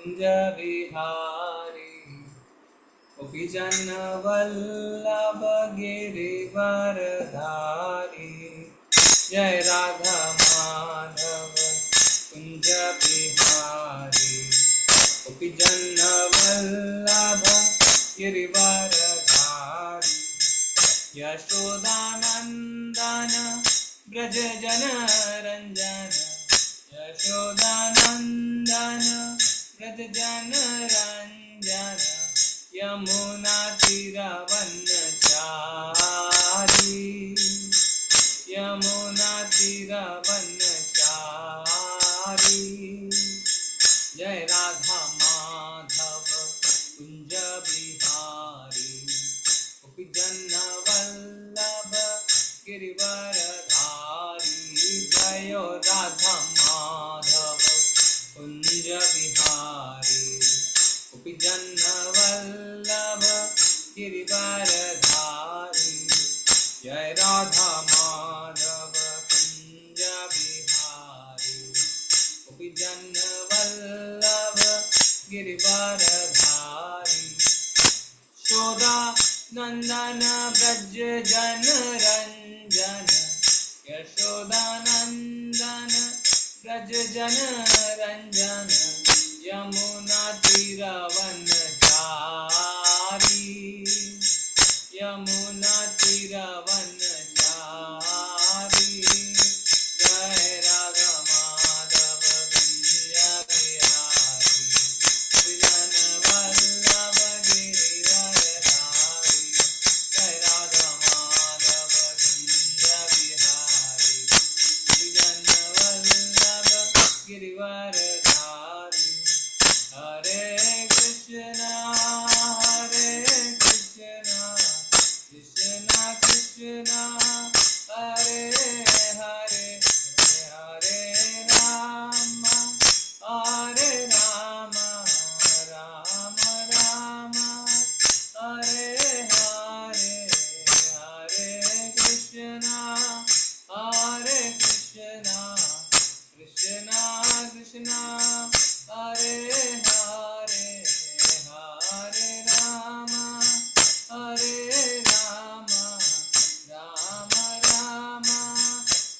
कुंज विहारी गोपी जन वल्लभ गिरिवरधारी जय राधा माधव कुंज बिहारी गोपी जन वल्लभ गिरिवरधारी यशोदानंदन ब्रज जन रंजन यशोदानंदन ब्रज जन रंजन यमुना तीरवनचारी यमुना तीरवनचारी जय राधा माधव कुंज बिहारी गोपी जन वल्लभ गिरिवरधारी जय राधा माधव कुंज बिहारी गोपी जन वल्लभ गिरिवरधारी जय राधा माधव कुंज बिहारी गोपी जन वल्लभ गिरिवरधारी यशोदा नंदन ब्रज जन रंजन यशोदानंदन ब्रज जन रंजन यमुना तीरवनचारी यमुना तीरवनचारी जय राधा माधव कुंज बिहारी जन वल्लभ गिरिवरधारी जय राधा माधव कुंज बिहारी जन वल्लभ गिरिवरधारी हरे कृष्णा कृष्णा कृष्णा हरे हरे हरे राम राम राम हरे हरे हरे कृष्णा कृष्णा कृष्णा हरे हरे हरे राम राम राम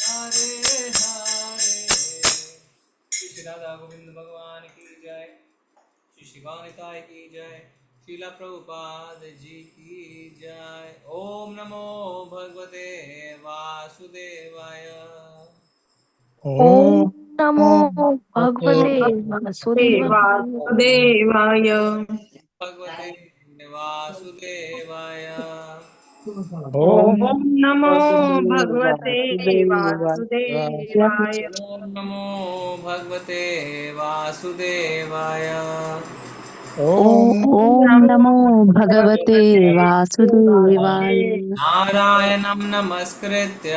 हरे हरे श्री श्री राधा गोविंद भगवान की जय श्री शिवानिताय की जय श्रीला प्रभुपाद जी की जय ओम नमो भगवते वासुदेवाय ओम नमो भगवते वासुदेवाय भगवते वासुदेवाय ओम नमो भगवते वासुदेवाय वासुदेवाय ओम नमो भगवते वासुदेवाय ओम ओम नमो भगवते वासुदेवाय नारायणं नमस्कृत्य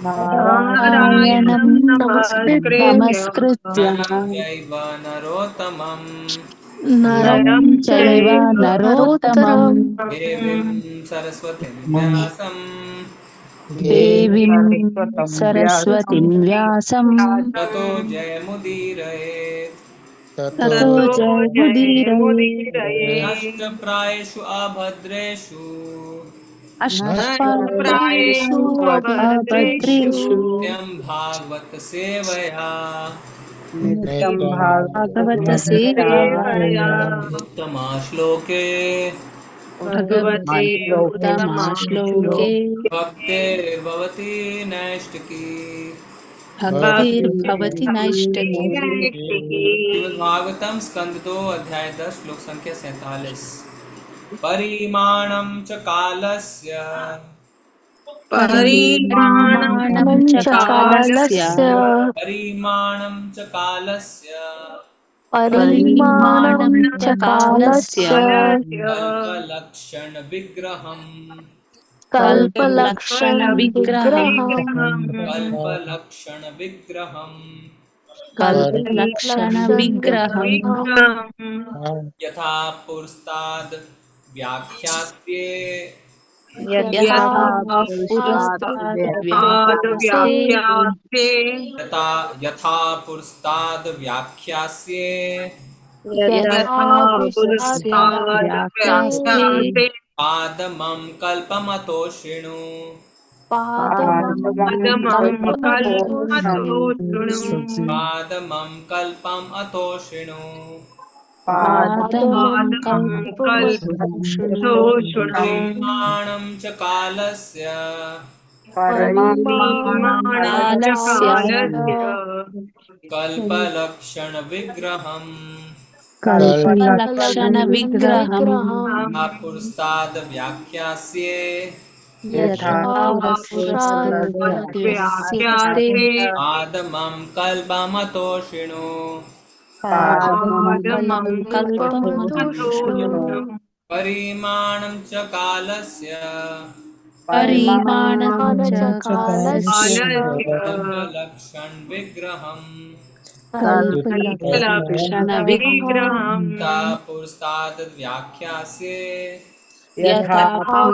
नारायणं नारायणं नमस्कृत्य नमस्कृत्य नरं चैव नरोत्तमं नरं नरं चैव चैव नरोत्तमं देवीं सरस्वतीं व्यासं देवीं सरस्वतीं सरस्वतीं व्यासं ततो जयमुदीरयेत् ततो ततो जयमुदीरये जयमुदीरये नष्टप्रायेषु अभद्रेषु नष्टप्रायेषु अष्टप्रायेषु अभद्रेषु अभद्रेषु नित्यं भागवत सेवया नित्यं भागवत भागवत सेवया सेवया उत्तमाश्लोके भगवते भगवद्गीतामाश्लोके उत्तमश्लोके भक्तिर्भवति नैष्टिकी भक्तिर्भवति नैष्टिकी नैष्ठिकी श्रीमद्भागवतम स्कंद 2 अध्याय 10 श्लोक संख्या 47 परिमाणं च कालस्य परिमाणं परिमाणं च च कालस्य कालस्य परिमाणं च कालस्य परिमाणं च कालस्य कल्पलक्षणविग्रहम् कल्पलक्षणविग्रहम् कल्पलक्षणविग्रहम् कल्पलक्षणविग्रहम् यथा पुरस्ताद् व्याख्यास्ये यथा यथा पुरस्ताद् व्याख्यासे व्याख्यास्ये यथा पुरस्ताद् व्याख्यास्ये यथा पुरस्ताद्व्याख्यास्ते पादमं कल्पमतो शृणु पादमं कल्पमतो शृणु पादमं कल्पम् अतो शृणु पादमं पादमं कल्पमतो शृणु परिमाणं च कालस्य परिमाणं च कालस्य कल्पलक्षणविग्रहम् कल्पलक्षणविग्रहम् पुरस्ताद् व्याख्यास्ये यथा व्याख्यास्ते पादमं कल्पमतो शृणु पादमं कल्पमतो शृणु परिमाणं च कालस्य परिमाणं च कालस्य कल्पलक्षणविग्रहम् कल्पलक्षणविग्रहम् पुरस्ताद् व्याख्यास्ये यथा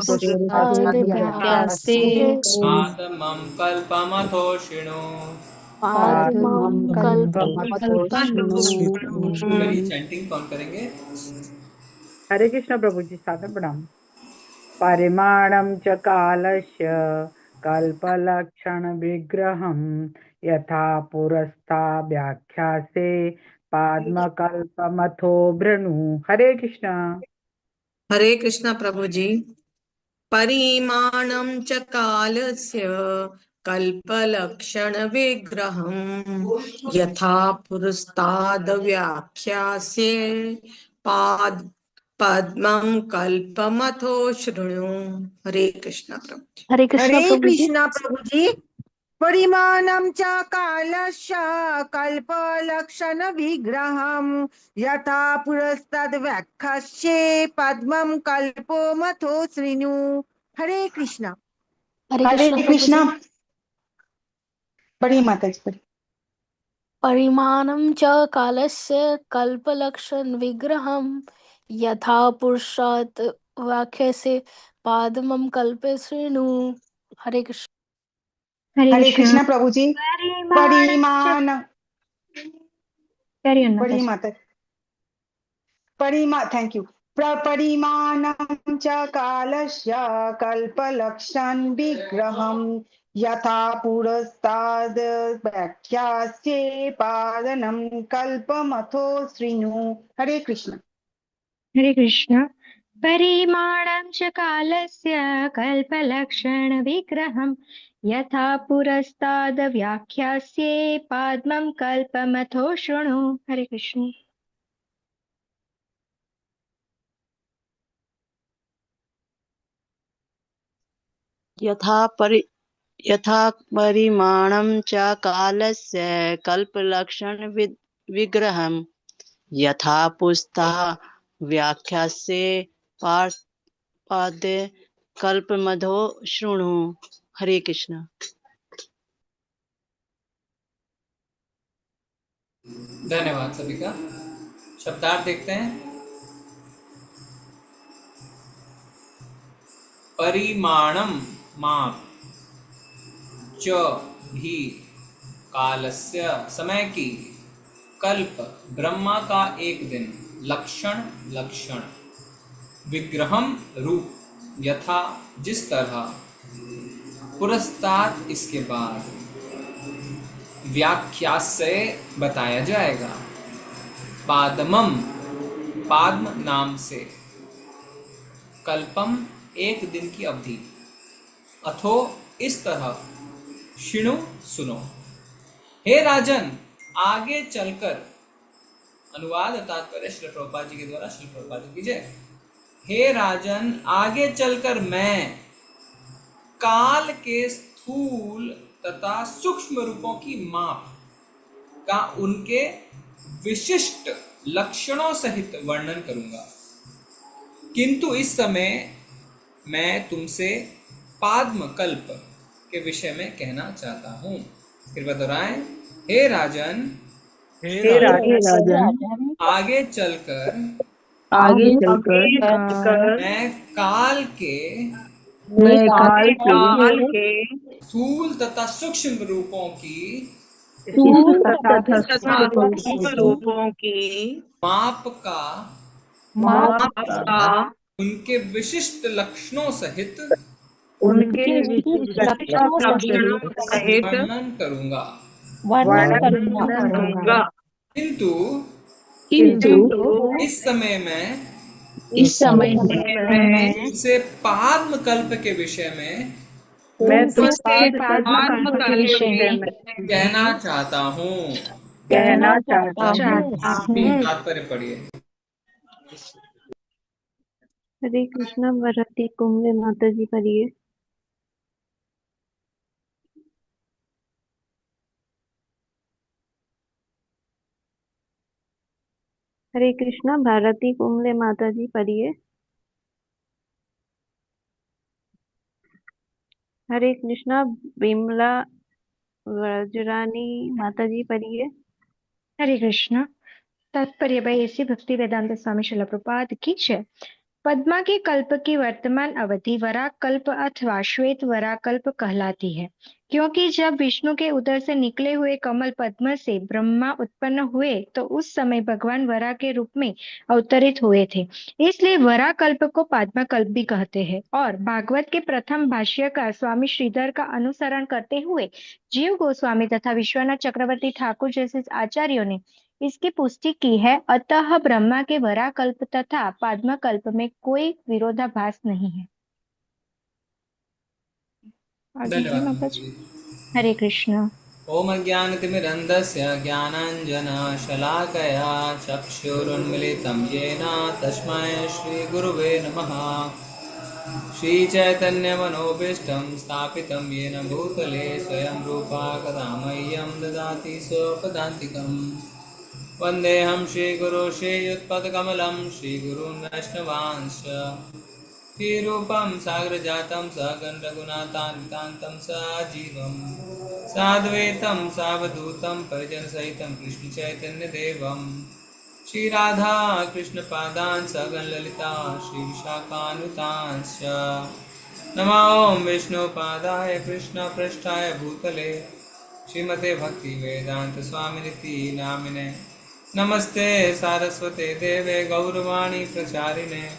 पुरस्ताद्व्याख्यास्ते पादमं कल्पमतो शृणु पादमं कल्पमतो शृणु। मेरी चैंटिंग कौन करेंगे? हरे कृष्ण प्रभु जी, सादर प्रणाम। परिमाणं च कालस्य कल्पलक्षण विग्रहं यथा पुरस्ता व्याख्यासे पाद्मकल्पमथो वृणु। हरे कृष्ण। हरे कृष्ण प्रभु जी। परिमाणं च कालस्य कल्पलक्षण विग्रहं यथा पुरस्ताद् व्याख्यास्ये पद्मं कल्पमथो शृणु। हरे कृष्ण प्रभु जी। हरे कृष्ण प्रभु जी। परिमाणं च कालस्य कल्पलक्षण विग्रहं यथा पुरस्ताद् व्याख्यास्ये पद्मं कल्पमथो शृणु। हरे कृष्ण। हरे कृष्णा। बड़ी माता जी बड़ी। परिमाणं च कालस्य कल्पलक्षण विग्रहं यथा पुरुषात् वाक्यसे पादमं कल्पे शृणु। हरे कृष्ण। हरे कृष्णा प्रभु जी। परिमाण बड़ी माता थैंक यू। परिमाणं च कालस्य कल्पलक्षण विग्रहं यथा पुरस्ताद् व्याख्यास्ये पादनं कल्पमथो शृणु। हरे कृष्ण। हरे कृष्ण। परिमाणं च कालस्य कल्पलक्षण विग्रहं यथा पुरस्ताद् व्याख्यास्ये पाद्मं कल्पमथो शृणु। हरे कृष्ण। यथा परिमाणं च कालस्य कल्पलक्षण विग्रहं यथा पुस्तः व्याख्यास्ये पाद्य कल्पमथो शृणु। हरे कृष्ण। धन्यवाद सभी का। शब्दार्थ देखते हैं। परिमाणम माप, च भी कालस्य समय की, कल्प ब्रह्मा का एक दिन, लक्षण लक्षण, विग्रहम रूप यथा जिस तरह, पुरस्ताद इसके बाद, व्याख्या से बताया जाएगा, पादमम पाद्म नाम से, कल्पम एक दिन की अवधि, अथो इस तरह, शिणु सुनो। हे राजन, आगे चलकर, अनुवाद तात्पर्य श्री प्रभुपाद जी के द्वारा श्री प्रभुपाद जी कीजिए। हे राजन, आगे चलकर मैं काल के स्थूल तथा सूक्ष्म रूपों की माप का उनके विशिष्ट लक्षणों सहित वर्णन करूंगा, किंतु इस समय मैं तुमसे पाद्म कल्प के विषय में कहना चाहता हूँ। कृपया दोहराएं। हे राजन, आगे चलकर मैं काल के स्थूल तथा सूक्ष्म रूपों की स्थूल तथा तथा तथा सूक्ष्म सूक्ष्म रूपों की माप का माप का उनके विशिष्ट लक्षणों सहित उनके उनके विशिष्ट लक्षणों लक्षणों सहित सहित वर्णन करूंगा। वर्णन वर्णन करूंगा, करूंगा। किंतु किंतु किंतु इस समय मैं इस समय मैं तुमसे पाद्म कल्प के विषय में मैं तुमसे तुमसे पाद्म आत्म कल्प के कल्प विषय में कहना चाहता हूँ। कहना कहना चाहता चाहता हूँ। चाहता तीन हूँ। तात्पर्य पढ़िए। हरे कृष्णा वरती कुंभे माता जी पढ़िए। हरे कृष्णा भारती कुंभले माता जी पढ़िए। हरे कृष्णा बिमला व्रजरानी माता जी पढ़िए। हरे कृष्णा तात्पर्य बाई ऐसी भक्ति वेदांत स्वामी शिला प्रभुपाद की जय। पद्मा के कल्प की वर्तमान अवधि वराह कल्प अथवा श्वेत वराह कल्प कहलाती है, क्योंकि जब विष्णु के उदर से निकले हुए कमल पद्म से ब्रह्मा उत्पन्न हुए तो उस समय भगवान वराह के रूप में अवतरित हुए थे, इसलिए वराह कल्प को पद्मा कल्प भी कहते हैं। और भागवत के प्रथम भाष्यकार स्वामी श्रीधर का अनुसरण करते हुए जीव गोस्वामी तथा विश्वनाथ चक्रवर्ती ठाकुर जैसे आचार्यों ने इसकी पुष्टि की है। अतः ब्रह्मा के वराह कल्प तथा पद्मा कल्प में कोई विरोधाभास नहीं है। आगे जी धन्यवाद माता माता जी। जी। हरे कृष्णा। ओम अज्ञानतिमिरन्धस्य ज्ञानाञ्जनशलाकया चक्षुरुन्मिलितं येन तस्मै श्रीगुरुवे नमः। श्रीचैतन्यमनोभीष्टं स्थापितं येन भूतले स्वयं रूपा कदा मह्यं ददाति स्वपदान्तिकं। वन्देऽहं श्रीगुरो श्रीयुत्पदकमलं श्रीगुरून् वैष्णवांश्च। श्रीरूपं सागरजातं सहगण रघुनाथान्वितान्तं सजीवं साद्वैतं सावधूतं परिजनसहितं कृष्णचैतन्यदेवं श्रीराधा कृष्णपादान् सहगण ललिता श्रीविशाखान्वितांश्च। नमो ॐ विष्णुपादाय कृष्णपृष्ठाय भूतले श्रीमते भक्तिवेदान्तस्वामिनिति नामिने। नमस्ते सारस्वते देवे गौरवाणी प्रचारिणे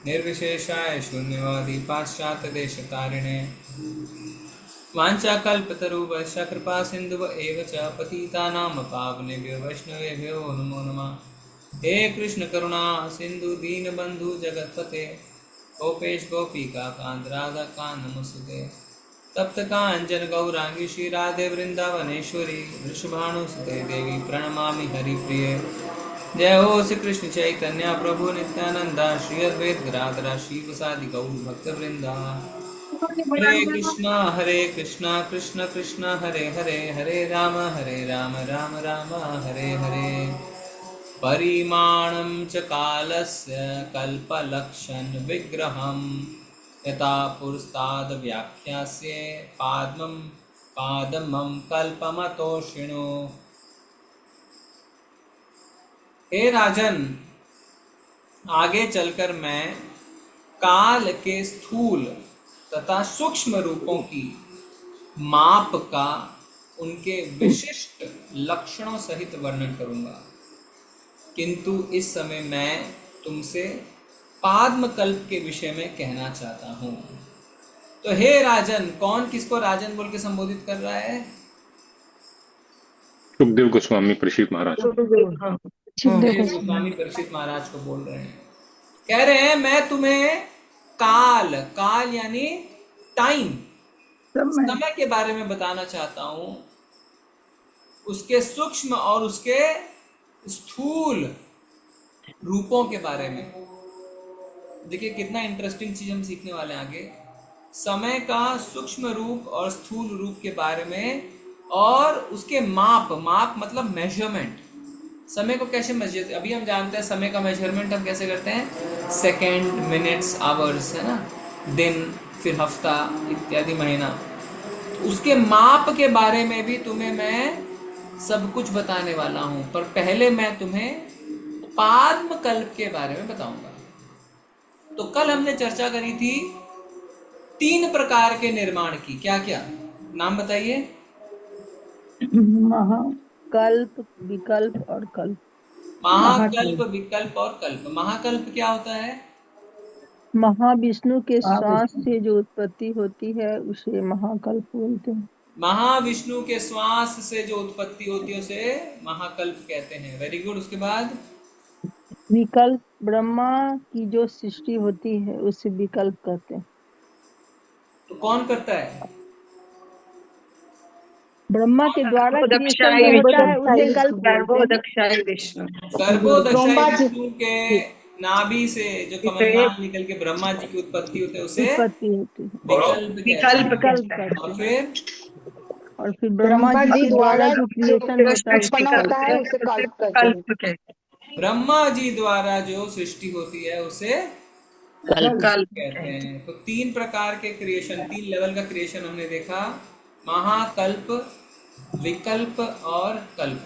निर्विशेषाय शून्यवादी पाश्चात्यदेशतारिणे। वाञ्छाकल्पतरुभ्यश्च कृपा सिन्धुव एव च पतितानां पावनेभ्यो वैष्णवेभ्यो नमो नमः। हे कृष्ण करुणा सिन्धु दीनबन्धु जगत्पते गोपेश गोपिका कान्त राधा कान्त नमोस्तुते। तप्त कांचन गौरांगी श्री राधे वृंदावनेश्वरी वृषभानुसुते देवी प्रणमामि हरिप्रिये। जय हो श्री कृष्ण चैतन्य प्रभु नित्यानंदा श्री अद्वैत गदाधर श्रीवासादि गौर भक्त वृंदा। हरे कृष्णा कृष्ण कृष्ण हरे हरे हरे राम राम राम हरे हरे। परिमाणं च कालस्य कल्पलक्षण विग्रहं यथा पुरस्ताद् व्याख्यास्ये पादमं कल्पमतो शृणु। हे राजन, आगे चलकर मैं काल के स्थूल तथा सूक्ष्म रूपों की माप का उनके विशिष्ट लक्षणों सहित वर्णन करूंगा, किंतु इस समय मैं तुमसे पाद्म कल्प के विषय में कहना चाहता हूं। तो हे राजन, कौन किसको राजन बोल के संबोधित कर रहा है? सुखदेव गोस्वामी परीक्षित महाराज। सुखदेव गोस्वामी परीक्षित महाराज को बोल रहे हैं। कह रहे हैं मैं तुम्हें काल यानी टाइम, समय के बारे में बताना चाहता हूं, उसके सूक्ष्म और उसके स्थूल रूपों के बारे में। देखिए कितना इंटरेस्टिंग चीज हम सीखने वाले हैं आगे। समय का सूक्ष्म रूप और स्थूल रूप के बारे में, और उसके माप मतलब मेजरमेंट। समय को कैसे मेजर, अभी हम जानते हैं समय का मेजरमेंट हम कैसे करते हैं, सेकेंड, मिनट्स, आवर्स, है ना, दिन, फिर हफ्ता इत्यादि, महीना। उसके माप के बारे में भी तुम्हें मैं सब कुछ बताने वाला हूं, पर पहले मैं तुम्हें पाद्म कल्प के बारे में बताऊंगा। तो कल हमने चर्चा करी थी 3 प्रकार के निर्माण की। क्या क्या नाम बताइए? महाकल्प, विकल्प और कल्प। महाकल्प, विकल्प और कल्प। महाकल्प क्या होता है? महाविष्णु के श्वास से जो उत्पत्ति होती है उसे महाकल्प बोलते हैं। महाविष्णु के श्वास से जो उत्पत्ति होती है उसे महाकल्प कहते हैं। Very good. उसके बाद विकल्प, ब्रह्मा की जो सृष्टि होती है उसे विकल्प कहते हैं। तो कौन करता है? ब्रह्मा के द्वारा क्रिएशन गर्भोदक्षाई जो होता है उसे विष्णु, कल्प बोलते हैं। गर्भोदक्षाई विष्णु। गर्भोदक्षाई विष्णु के नाभि से जो कमलनाथ निकल के ब्रह्मा जी की उत्पत्ति होती है उसे उत्पत्ति होती है, विकल्प कहते हैं। विकल्प कहते हैं। और फिर ब्रह्मा जी द्वारा जो क्रिएशन होता है उत्पन्न होता है उसे कल्प कहते हैं। कल्प कहते हैं। ब्रह्मा जी द्वारा जो सृष्टि होती है उसे कल्प कहते हैं। तो 3 प्रकार के क्रिएशन, 3 लेवल का क्रिएशन हमने देखा, महाकल्प, विकल्प और कल्प।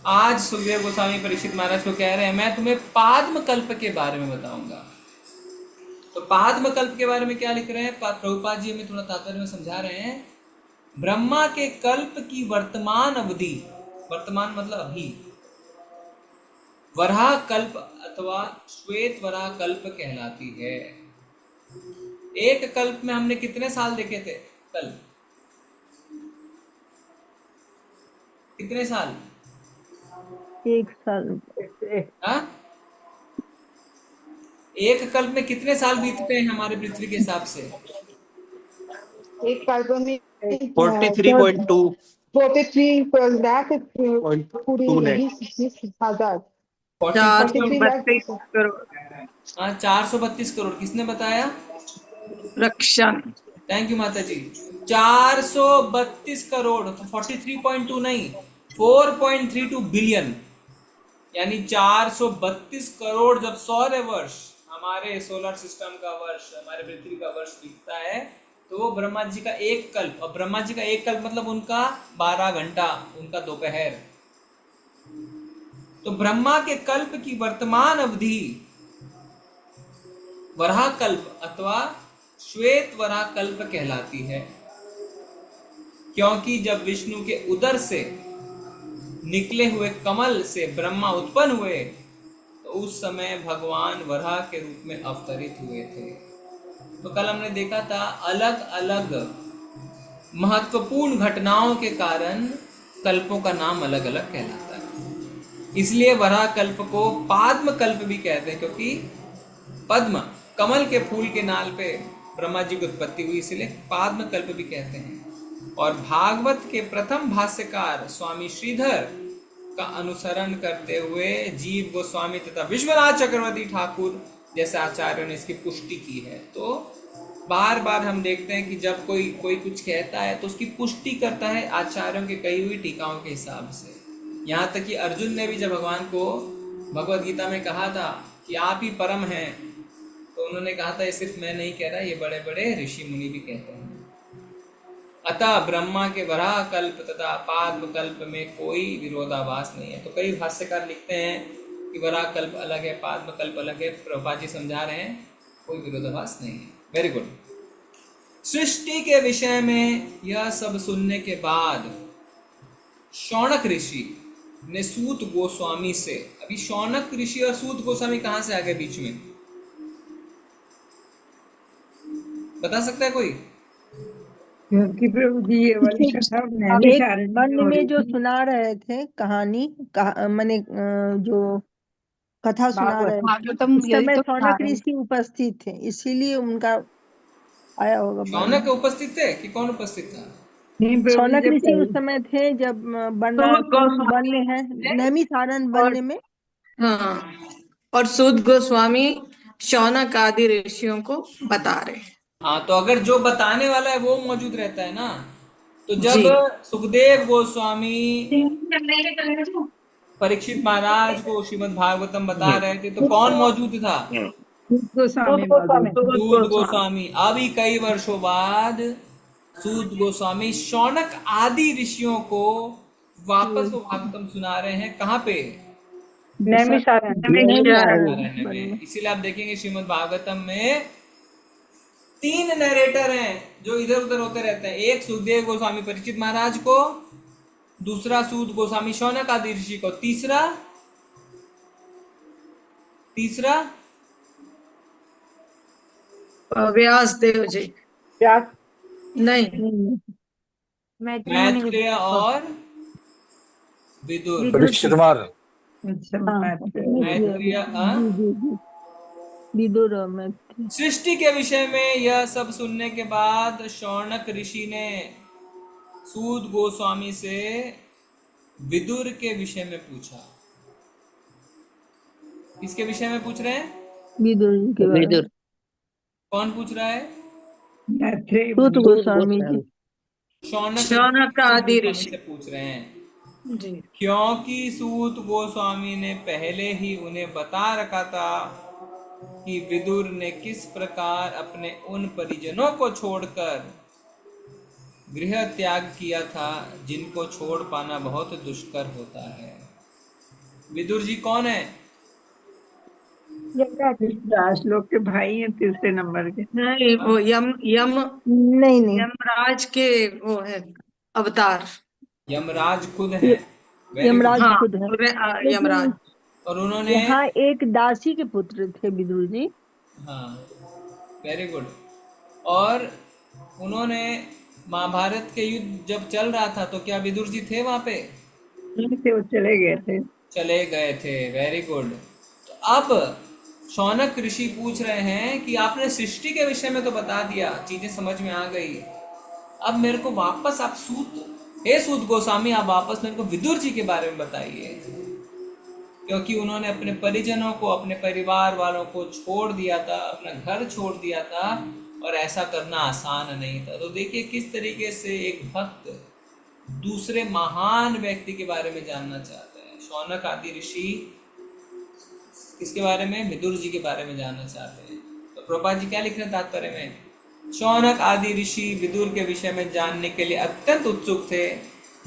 आज सुखदेव गोस्वामी परीक्षित महाराज को कह रहे हैं मैं तुम्हें पाद्म कल्प के बारे में बताऊंगा। तो पाद्म कल्प के बारे में क्या लिख रहे हैं प्रभुपाद जी हमें थोड़ा तात्पर्य में समझा रहे हैं। ब्रह्मा के कल्प की वर्तमान अवधि, वर्तमान मतलब अभी, वराह कल्प अथवा श्वेत वराह कल्प कहलाती है। एक कल्प में हमने कितने साल देखे थे? कल कितने साल? 1 साल। हाँ? एक कल्प में कितने साल बीतते हैं हमारे पृथ्वी के हिसाब से? एक कल्प में 43.2 43 लाख पूरी 20,000 432 करोड़। हाँ, 432 करोड़। किसने बताया? रक्षा। थैंक यू माता जी। 432 करोड़। तो 43.2 नहीं, 4.32 बिलियन, यानी 432 करोड़ जब सौर वर्ष, हमारे सोलर सिस्टम का वर्ष, हमारे पृथ्वी का वर्ष बीतता है तो वो ब्रह्मा जी का एक कल्प। और ब्रह्मा जी का एक कल्प मतलब उनका 12 घंटा, उनका दोपहर। तो ब्रह्मा के कल्प की वर्तमान अवधि वराह कल्प अथवा श्वेत वराह कल्प कहलाती है, क्योंकि जब विष्णु के उदर से निकले हुए कमल से ब्रह्मा उत्पन्न हुए तो उस समय भगवान वराह के रूप में अवतरित हुए थे। तो कल हमने देखा था अलग अलग महत्वपूर्ण घटनाओं के कारण कल्पों का नाम अलग अलग कहलाता है। इसलिए वराह कल्प को पाद्म कल्प भी कहते हैं, क्योंकि पद्म कमल के फूल के नाल पे ब्रह्मा जी की उत्पत्ति हुई, इसलिए पाद्म कल्प भी कहते हैं। और भागवत के प्रथम भाष्यकार स्वामी श्रीधर का अनुसरण करते हुए जीव गोस्वामी तथा विश्वनाथ चक्रवर्ती ठाकुर जैसे आचार्यों ने इसकी पुष्टि की है। तो बार बार हम देखते हैं कि जब कोई कुछ कहता है तो उसकी पुष्टि करता है आचार्यों के कही हुई टीकाओं के हिसाब से। यहाँ तक कि अर्जुन ने भी जब भगवान को भगवद गीता में कहा था कि आप ही परम हैं, तो उन्होंने कहा था ये सिर्फ मैं नहीं कह रहा, ये बड़े बड़े ऋषि मुनि भी कहते हैं। अतः ब्रह्मा के वराह कल्प तथा पाद्म कल्प में कोई विरोधाभास नहीं है। तो कई भाष्यकार लिखते हैं कि वराह कल्प अलग है, पाद्म कल्प अलग है। प्रभुपाद जी समझा रहे हैं कोई विरोधाभास नहीं है। Very good. सृष्टि के विषय में यह सब सुनने के बाद शौनक ऋषि ने सूत गोस्वामी से, अभी शौनक ऋषि और सूत गोस्वामी कहां से आ गए बीच में? बता सकता है कोई? क्योंकि प्रभु जी ये वाली कथा वन में जो सुना रहे थे कहानी मैंने जो कथा सुना रहे थे उस समय शौनक ऋषि उपस्थित थे, इसीलिए उनका आया होगा। शौनक उपस्थित थे कि कौन उपस्थित था? शौनक ऋषि उस समय थे जब वन में है, नैमिषारण्य वन में। हाँ, और सूत गोस्वामी शौनक आदि ऋषियों को बता रहे हैं। हाँ, तो अगर जो बताने वाला है वो मौजूद रहता है ना, तो जब सुखदेव गोस्वामी परीक्षित महाराज को श्रीमद् भागवतम बता रहे थे तो कौन मौजूद था? सूत गोस्वामी। अभी कई वर्षों बाद सूत गोस्वामी शौनक आदि ऋषियों को वापस वो भागवतम सुना रहे हैं। कहाँ पे? नैमिषारण्य में। इसीलिए आप देखेंगे श्रीमद् भागवतम में 3 नरेटर हैं जो इधर उधर होते रहते हैं। एक सुखदेव गोस्वामी परीक्षित महाराज को दूसरा सूत गोस्वामी शौनक आदि ऋषि को, तीसरा व्यास देव जी। व्यास नहीं, मैत्रेय और विदुर। परीक्षित कुमार। अच्छा मैत्रेय विदुर और मैत्रेय। सृष्टि के विषय में यह सब सुनने के बाद शौनक ऋषि ने सूत गोस्वामी से विदुर के विषय में पूछा। किसके विषय में पूछ रहे हैं? विदुर जी के बारे में। कौन पूछ रहा है? सूत गोस्वामी जी। शौनक आदि ऋषि से पूछ रहे हैं जी, क्योंकि सूत गोस्वामी ने पहले ही उन्हें बता रखा था कि विदुर ने किस प्रकार अपने उन परिजनों को छोड़कर गृह त्याग किया था जिनको छोड़ पाना बहुत दुष्कर होता है। विदुर जी कौन है? राजलोक के भाई हैं, तीसरे नंबर के। नहीं, वो नहीं यमराज के वो है अवतार। यमराज खुद है। यमराज खुद है। यमराज। और उन्होंने यहाँ एक दासी के पुत्र थे विदुर जी। हाँ, वेरी गुड। और उन्होंने महाभारत के युद्ध जब चल रहा था तो क्या विदुर जी थे वहां पे? नहीं थे, वो चले गए थे। Very good. तो अब शौनक ऋषि पूछ रहे हैं कि आपने सृष्टि के विषय में तो बता दिया, चीजें समझ में आ गई, अब मेरे को वापस आप सूत गोस्वामी आप वापस मेरे को विदुर जी के बारे में बताइए, क्योंकि उन्होंने अपने परिजनों को, अपने परिवार वालों को छोड़ दिया था, अपना घर छोड़ दिया था, और ऐसा करना आसान नहीं था। तो देखिए किस तरीके से एक भक्त दूसरे महान व्यक्ति के बारे में जानना चाहता है। शौनक आदि ऋषि किसके बारे में? विदुर जी के बारे में जानना चाहते हैं। तो प्रभुपाद जी क्या लिख रहे हैं तात्पर्य में? शौनक आदि ऋषि विदुर के विषय में जानने के लिए अत्यंत उत्सुक थे,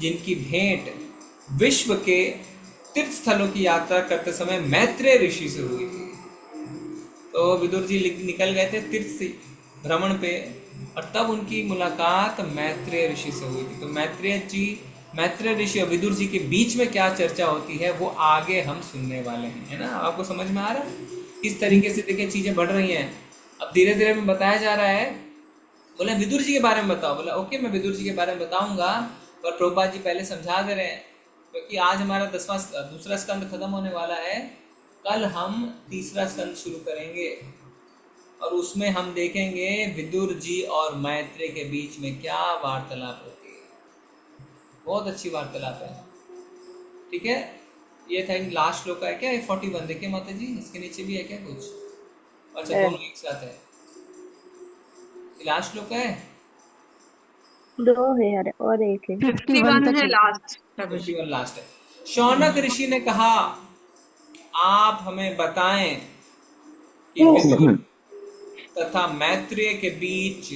जिनकी भेंट विश्व के तीर्थ स्थलों की यात्रा करते समय मैत्रेय ऋषि से हुई थी। तो विदुर जी निकल गए थे तीर्थ भ्रमण पे, और तब उनकी मुलाकात मैत्रेय ऋषि से हुई थी। तो मैत्रेय ऋषि और विदुर जी के बीच में क्या चर्चा होती है वो आगे हम सुनने वाले हैं, है ना? आपको समझ में आ रहा है किस तरीके से देखिए चीजें बढ़ रही हैं। अब धीरे धीरे में बताया जा रहा है। बोले विदुर जी के बारे में बताओ। बोला ओके, मैं विदुर जी के बारे में बताऊंगा, पर प्रभुपाद जी पहले समझा दे रहे हैं, क्योंकि आज हमारा दूसरा स्कंद खत्म होने वाला है। कल हम तीसरा स्कंद शुरू करेंगे, और उसमें हम देखेंगे विदुर जी और मैत्रेय के बीच में क्या वार्तालाप होती है। बहुत अच्छी वार्तालाप है, ठीक है। ये था लास्ट श्लोक है क्या? 41 देखिए माता जी, इसके नीचे भी है क्या कुछ? अच्छा, दोनों एक साथ है। लास्ट श्लोक है, 2 है यार, और एक है 51 है लास्ट। 51 लास्ट है। शौनक ऋषि ने कहा, आप हमें बताएं कि विदुर तथा मैत्रेय के बीच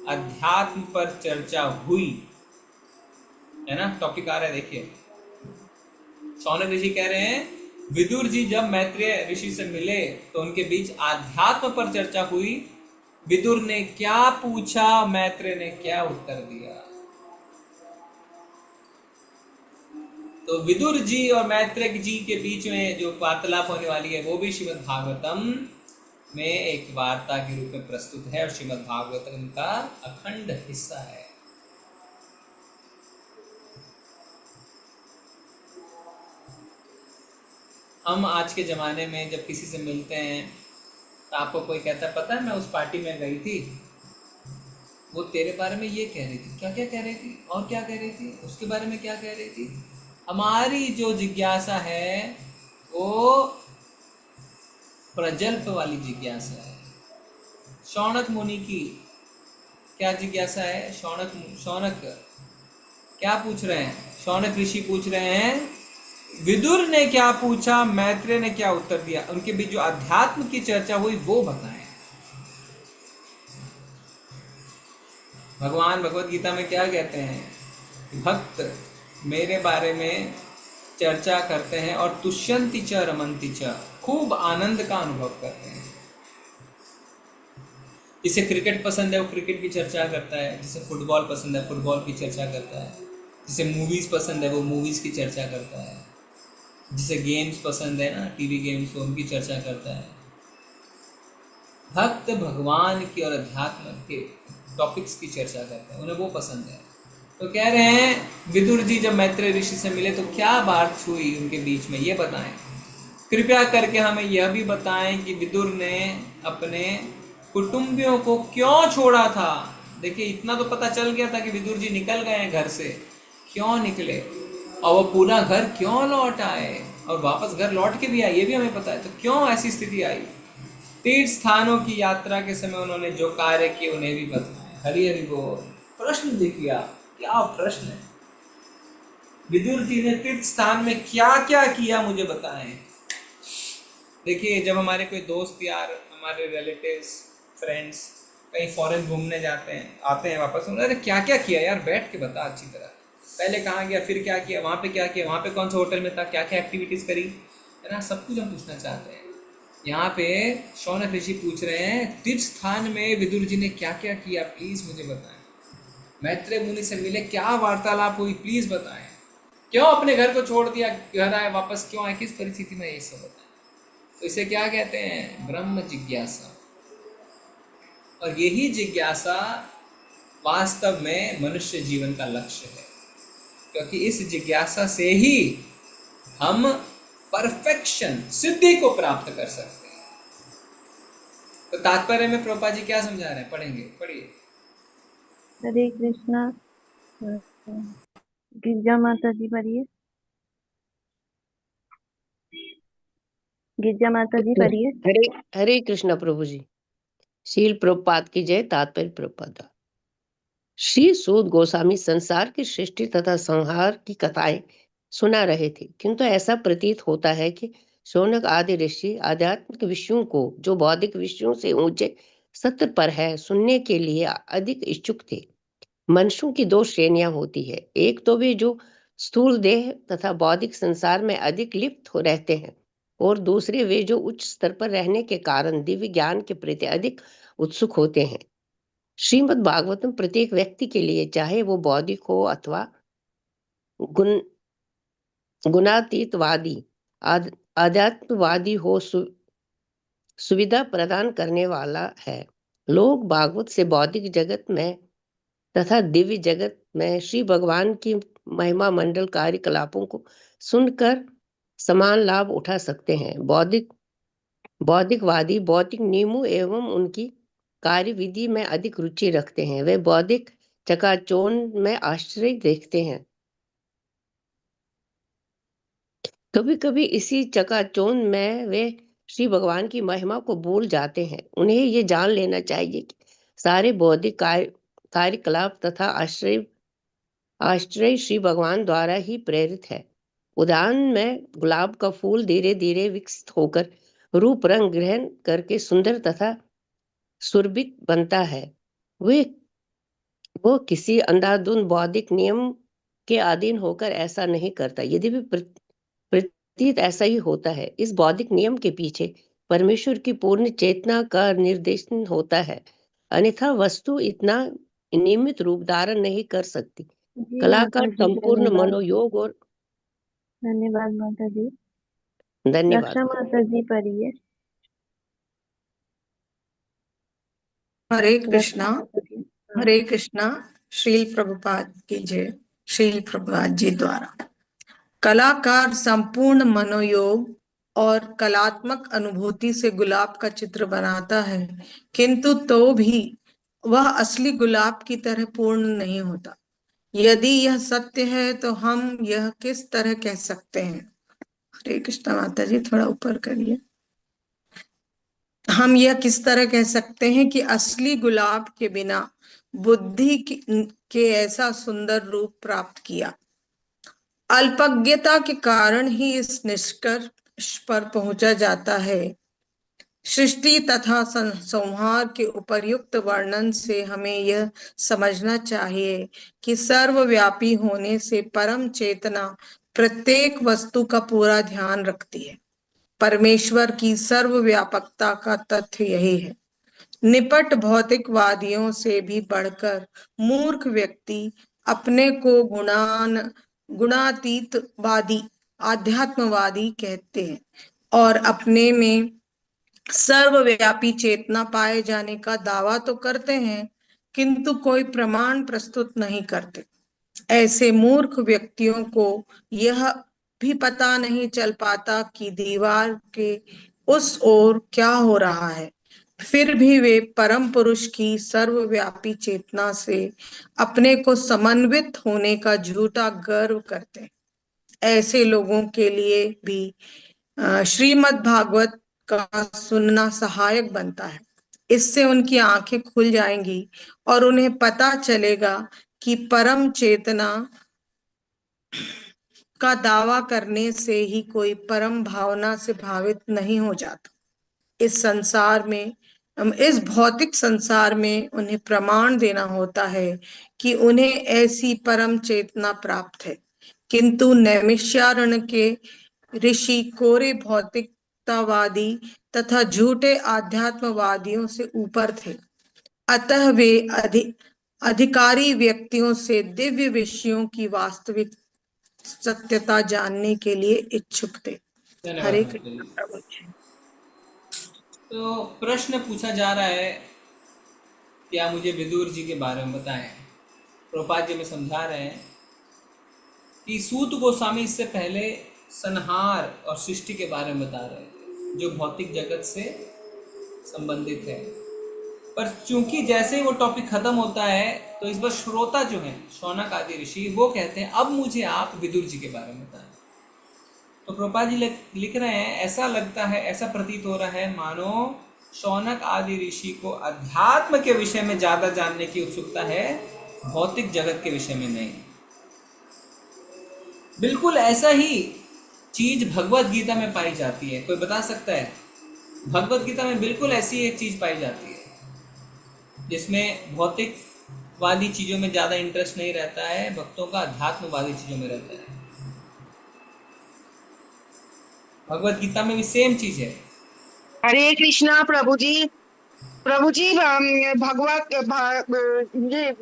अध्यात्म पर चर्चा हुई, है ना? टॉपिक आ रहा है, देखिए। शौनक ऋषि कह रहे हैं विदुर जी जब मैत्रेय ऋषि से मिले तो उनके बीच आध्यात्म पर चर्चा हुई। विदुर ने क्या पूछा, मैत्रेय ने क्या उत्तर दिया। तो विदुर जी और मैत्रेय जी के बीच में जो वार्तालाप होने वाली है वो भी श्रीमद् भागवतम में एक वार्ता के रूप में प्रस्तुत है, और श्रीमद् भागवतम का अखंड हिस्सा है। हम आज के ज़माने में जब किसी से मिलते हैं तो आपको कोई कहता है, पता है मैं उस पार्टी में गई थी, वो तेरे बारे में ये कह रही थी, क्या क्या कह रही थी, और क्या कह रही थी, उसके बारे में क्या कह रही थी। हमारी जो जिज्ञासा है वो प्रजल्प वाली जिज्ञासा है। शौनक मुनि की क्या जिज्ञासा है? शौनक क्या पूछ रहे हैं? शौनक ऋषि पूछ रहे हैं विदुर ने क्या पूछा, मैत्रेय ने क्या उत्तर दिया, उनके बीच जो अध्यात्म की चर्चा हुई वो बताएं। भगवान भगवत गीता में क्या कहते हैं? भक्त मेरे बारे में चर्चा करते हैं और तुष्यंति च रमन्ति च, खूब आनंद का अनुभव करते हैं। जिसे क्रिकेट पसंद है वो क्रिकेट की चर्चा करता है, जिसे फुटबॉल पसंद है फुटबॉल की चर्चा करता है, जिसे मूवीज पसंद है वो मूवीज की चर्चा करता है, जिसे गेम्स पसंद है ना, टीवी गेम्स, वो उनकी चर्चा करता है। भक्त भगवान की और अध्यात्म के टॉपिक्स की चर्चा करते हैं, उन्हें वो पसंद है। तो कह रहे हैं विदुर जी जब मैत्रेय ऋषि से मिले तो क्या बात हुई उनके बीच में, ये बताएं। कृपया करके हमें यह भी बताएं कि विदुर ने अपने कुटुंबियों को क्यों छोड़ा था। देखिए इतना तो पता चल गया था कि विदुर जी निकल गए हैं घर से, क्यों निकले और वो पूरा घर क्यों लौट आए और वापस घर लौट के भी आए, ये भी हमें पता है। तो क्यों ऐसी स्थिति आई। तीर्थ स्थानों की यात्रा के समय उन्होंने जो कार्य किए उन्हें भी बताएं। हरि हरि बोल। प्रश्न देखिए आप, क्या प्रश्न है। विदुर जी ने तीर्थ स्थान में क्या क्या किया मुझे बताएं। देखिए जब हमारे कोई दोस्त यार, हमारे रिलेटिव्स, फ्रेंड्स कहीं फॉरेन घूमने जाते हैं, आते हैं वापस, उन्होंने क्या क्या किया यार, बैठ के बता अच्छी तरह। पहले कहाँ गया, फिर क्या किया, वहाँ पे क्या किया, वहाँ पे कौन से होटल में था, क्या क्या एक्टिविटीज़ करी, है ना, सब कुछ हम पूछना चाहते हैं। यहाँ पे शौनक ऋषि पूछ रहे हैं तीर्थ स्थान में विदुर जी ने क्या क्या किया, प्लीज़ मुझे बताएं। मैत्रेय मुनि से मिले, क्या वार्तालाप हुई, प्लीज़ बताएं। क्यों अपने घर को छोड़ दिया, घर आए वापस क्यों आए, किस परिस्थिति में, ये सब बताएं। तो इसे क्या कहते हैं, ब्रह्म जिज्ञासा। और यही जिज्ञासा वास्तव में मनुष्य जीवन का लक्ष्य है, क्योंकि इस जिज्ञासा से ही हम परफेक्शन, सिद्धि को प्राप्त कर सकते हैं। तो तात्पर्य में प्रभुपाद जी क्या समझा रहे हैं, पढ़ेंगे, पढ़िए। हरे कृष्णा। गिरिजा माता जी पढ़िए। गिरिजा माता जी पढ़िए। हरे हरे कृष्णा प्रभु जी। शील प्रभुपाद की जय। तात्पर्य प्रभुपाद। श्री सूत गोस्वामी संसार की सृष्टि तथा संहार की कथाएं सुना रहे थे, किंतु ऐसा प्रतीत होता है कि शौनक आदि ऋषि आध्यात्मिक विषयों को, जो बौद्धिक विषयों से ऊंचे सत्य पर है, सुनने के लिए अधिक इच्छुक थे। मनुष्यों की दो श्रेणियां होती है, एक तो वे जो स्थूल देह तथा बौद्धिक संसार में अधिक लिप्त हो रहते हैं, और दूसरे वे जो उच्च स्तर पर रहने के कारण दिव्य ज्ञान के प्रति अधिक उत्सुक होते हैं। श्रीमद् भागवतम प्रत्येक व्यक्ति के लिए, चाहे वो बौद्धिक हो अथवा गुण गुणातीतवादी, आध्यात्मवादी हो, सुविधा प्रदान करने वाला है। लोग भागवत से बौद्धिक जगत में तथा दिव्य जगत में श्री भगवान की महिमा मंडल कार्यकलापों को सुनकर समान लाभ उठा सकते हैं। बौद्धिकवादी बौद्धिक नियमों एवं उनकी कार्य विधि में अधिक रुचि रखते हैं। वे बौद्धिक चकाचौंध में आश्चर्य देखते हैं। कभी कभी इसी चकाचौंध में वे श्री भगवान की महिमा को भूल जाते हैं। उन्हें ये जान लेना चाहिए कि सारे बौद्धिक कार्यकलाप तथा आश्चर्य श्री भगवान द्वारा ही प्रेरित है। उदाहरण में गुलाब का फूल धीरे धीरे विकसित होकर रूप रंग ग्रहण करके सुंदर तथा सुरभित बनता है। वो किसी अंधाधुंध बौद्धिक नियम के अधीन होकर ऐसा नहीं करता। यदि भी प्रतीत ऐसा ही होता है, इस बौद्धिक नियम के पीछे परमेश्वर की पूर्ण चेतना का निर्देशन होता है, अन्यथा वस्तु इतना नियमित रूप धारण नहीं कर सकती। जी कलाकार माता जी, संपूर्ण धन्यवाद। मनोयोग और धन्यवाद माता जी। धन्यवाद। रक्षा माता जी पढ़िए। हरे कृष्णा। हाँ। हरे कृष्णा। श्रील प्रभुपाद की जय। श्रील प्रभुपाद जी द्वारा कलाकार संपूर्ण मनोयोग और कलात्मक अनुभूति से गुलाब का चित्र बनाता है, किंतु तो भी वह असली गुलाब की तरह पूर्ण नहीं होता। यदि यह सत्य है तो हम यह किस तरह कह सकते हैं। हरे कृष्णा माता जी, थोड़ा ऊपर करिए। हम यह किस तरह कह सकते हैं कि असली गुलाब के बिना बुद्धि के ऐसा सुंदर रूप प्राप्त किया। अल्पज्ञता के कारण ही इस निष्कर्ष पर पहुंचा जाता है। सृष्टि तथा संहार के उपर्युक्त वर्णन से हमें यह समझना चाहिए कि सर्वव्यापी होने से परम चेतना प्रत्येक वस्तु का पूरा ध्यान रखती है। परमेश्वर की सर्वव्यापकता का तथ्य यही है। निपट भौतिकवादियों से भी बढ़कर मूर्ख व्यक्ति अपने को गुणातीतवादी आध्यात्मवादी कहते हैं और अपने में सर्वव्यापी चेतना पाए जाने का दावा तो करते हैं, किंतु कोई प्रमाण प्रस्तुत नहीं करते। ऐसे मूर्ख व्यक्तियों को यह भी पता नहीं चल पाता कि दीवार के उस ओर क्या हो रहा है, फिर भी वे परम पुरुष की सर्वव्यापी चेतना से अपने को समन्वित होने का झूठा गर्व करते हैं। ऐसे लोगों के लिए भी श्रीमद् भागवत का सुनना सहायक बनता है। इससे उनकी आंखें खुल जाएंगी और उन्हें पता चलेगा कि परम चेतना का दावा करने से ही कोई परम भावना से भावित नहीं हो जाता। इस संसार में, इस भौतिक संसार में उन्हें प्रमाण देना होता है कि उन्हें ऐसी परम चेतना प्राप्त है, किंतु नैमिषारण्य के ऋषि कोरे भौतिकतावादी तथा झूठे आध्यात्मवादियों से ऊपर थे। अतः वे अधिकारी व्यक्तियों से दिव्य विषयों की वास्तविक सत्यता जानने के लिए इच्छुक थे। हरे कृष्ण प्रभु जी। तो प्रश्न पूछा जा रहा है कि आप मुझे विदुर जी के बारे में बताएं। प्रभुपाद जी में समझा रहे हैं कि सूत गोस्वामी इससे पहले संहार और सृष्टि के बारे में बता रहे थे, जो भौतिक जगत से संबंधित है। पर चूंकि जैसे ही वो टॉपिक खत्म होता है तो इस बार श्रोता जो हैं, शौनक आदि ऋषि, वो कहते हैं अब मुझे आप विदुर जी के बारे में बताएं। तो प्रभुपाद जी लिख रहे हैं, ऐसा लगता है, ऐसा प्रतीत हो रहा है मानो शौनक आदि ऋषि को अध्यात्म के विषय में ज्यादा जानने की उत्सुकता है, भौतिक जगत के विषय में नहीं। बिल्कुल ऐसा ही चीज भगवत गीता में पाई जाती है। कोई बता सकता है? भगवत गीता में बिल्कुल ऐसी एक चीज पाई जाती है जिसमें भौतिकवादी चीजों में ज्यादा इंटरेस्ट नहीं रहता है, भक्तों का अध्यात्मवादी चीजों में रहता है। भगवत गीता में भी सेम चीज है। हरे कृष्णा प्रभु जी। प्रभु जी, ये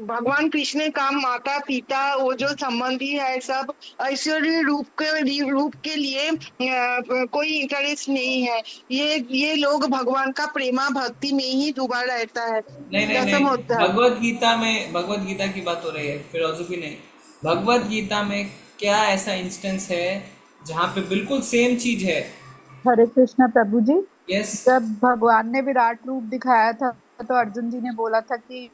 भगवान कृष्ण का माता पिता वो जो संबंधी है सब ऐश्वर्य रूप के लिए कोई इंटरेस्ट नहीं है। ये लोग भगवान का प्रेमा भक्ति में ही डूबा रहता है। नहीं। भगवत गीता की बात हो रही है, फिलोसफी नहीं। भगवत गीता में क्या ऐसा इंस्टेंस है जहाँ पे बिल्कुल सेम चीज है? हरे कृष्णा प्रभु जी। Yes. जब भगवान ने विराट रूप दिखाया था तो अर्जुन जी ने बोला था कि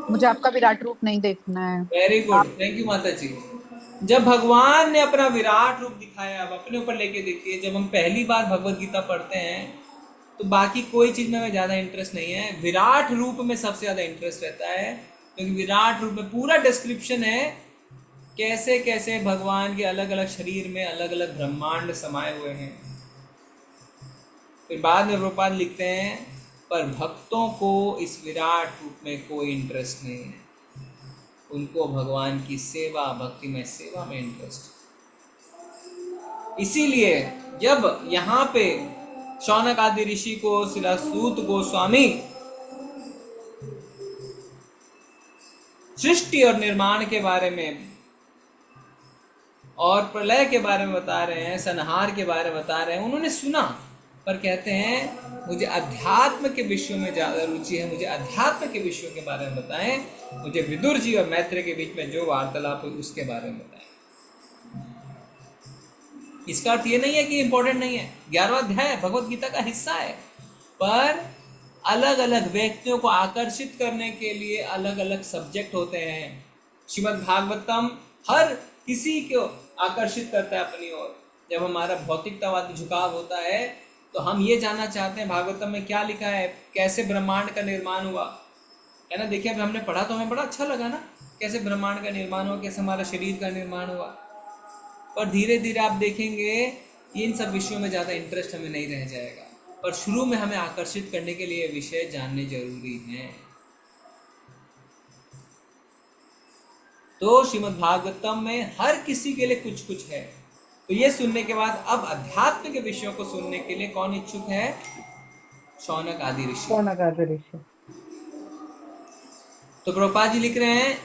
मुझे आपका विराट रूप नहीं देखना है। वेरी गुड, थैंक यू माता जी। जब भगवान ने अपना विराट रूप दिखाया, अब अपने ऊपर लेके देखिए, जब हम पहली बार भगवत गीता पढ़ते हैं तो बाकी कोई चीज में हमें ज्यादा इंटरेस्ट नहीं है, विराट रूप में सबसे ज्यादा इंटरेस्ट रहता है, क्योंकि विराट रूप में पूरा डिस्क्रिप्शन है कैसे कैसे भगवान के अलग अलग शरीर में अलग अलग ब्रह्मांड समाये हुए हैं। फिर बाद में प्रभुपाद लिखते हैं, पर भक्तों को इस विराट रूप में कोई इंटरेस्ट नहीं है, उनको भगवान की सेवा, भक्ति में सेवा में इंटरेस्ट। इसीलिए जब यहाँ पे शौनक आदि ऋषि को शिलासूत गोस्वामी सृष्टि और निर्माण के बारे में और प्रलय के बारे में बता रहे हैं, संहार के बारे में बता रहे हैं, उन्होंने सुना, पर कहते हैं मुझे अध्यात्म के विषयों में ज्यादा रुचि है, मुझे अध्यात्म के विषयों के बारे में बताएं, मुझे विदुर जी और मैत्रेय के बीच में जो वार्तालाप हुई उसके बारे में बताएं। इसका अर्थ ये नहीं है कि इंपॉर्टेंट नहीं है, 11वां अध्याय भगवत गीता का हिस्सा है, पर अलग अलग व्यक्तियों को आकर्षित करने के लिए अलग अलग सब्जेक्ट होते हैं। श्रीमद् भागवतम हर किसी को आकर्षित करता है अपनी ओर। जब हमारा भौतिकतावादी झुकाव होता है तो हम ये जानना चाहते हैं भागवतम में क्या लिखा है, कैसे ब्रह्मांड का निर्माण हुआ, है ना। देखिए, अभी हमने पढ़ा तो हमें बड़ा अच्छा लगा ना, कैसे ब्रह्मांड का निर्माण हुआ, कैसे हमारा शरीर का निर्माण हुआ। पर धीरे धीरे आप देखेंगे इन सब विषयों में ज़्यादा इंटरेस्ट हमें नहीं रह जाएगा, पर शुरू में हमें आकर्षित करने के लिए विषय जानने जरूरी हैं। तो श्रीमद् भागवतम में हर किसी के लिए कुछ कुछ है। तो ये सुनने के बाद अब अध्यात्म के विषयों को सुनने के लिए कौन इच्छुक है? शौनक आदि ऋषि। शौनक आदि ऋषि। तो प्रभुपाद जी लिख रहे हैं,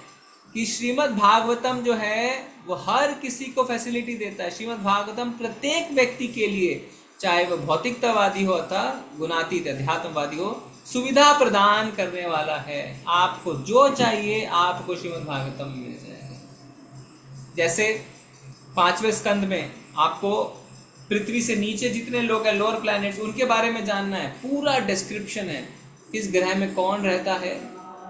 कि श्रीमद् भागवतम जो है वो हर किसी को फैसिलिटी देता है। श्रीमद् भागवतम प्रत्येक व्यक्ति के लिए, चाहे वह भौतिकतावादी हो अथवा गुणातीत अध्यात्मवादी हो, सुविधा प्रदान करने वाला है। आपको जो चाहिए आपको श्रीमद् भागवतम मिल जाएगा। जैसे 5वें स्कंद में आपको पृथ्वी से नीचे जितने लोग हैं, लोअर प्लैनेट्स, उनके बारे में जानना है। पूरा डिस्क्रिप्शन है, किस ग्रह में कौन रहता है,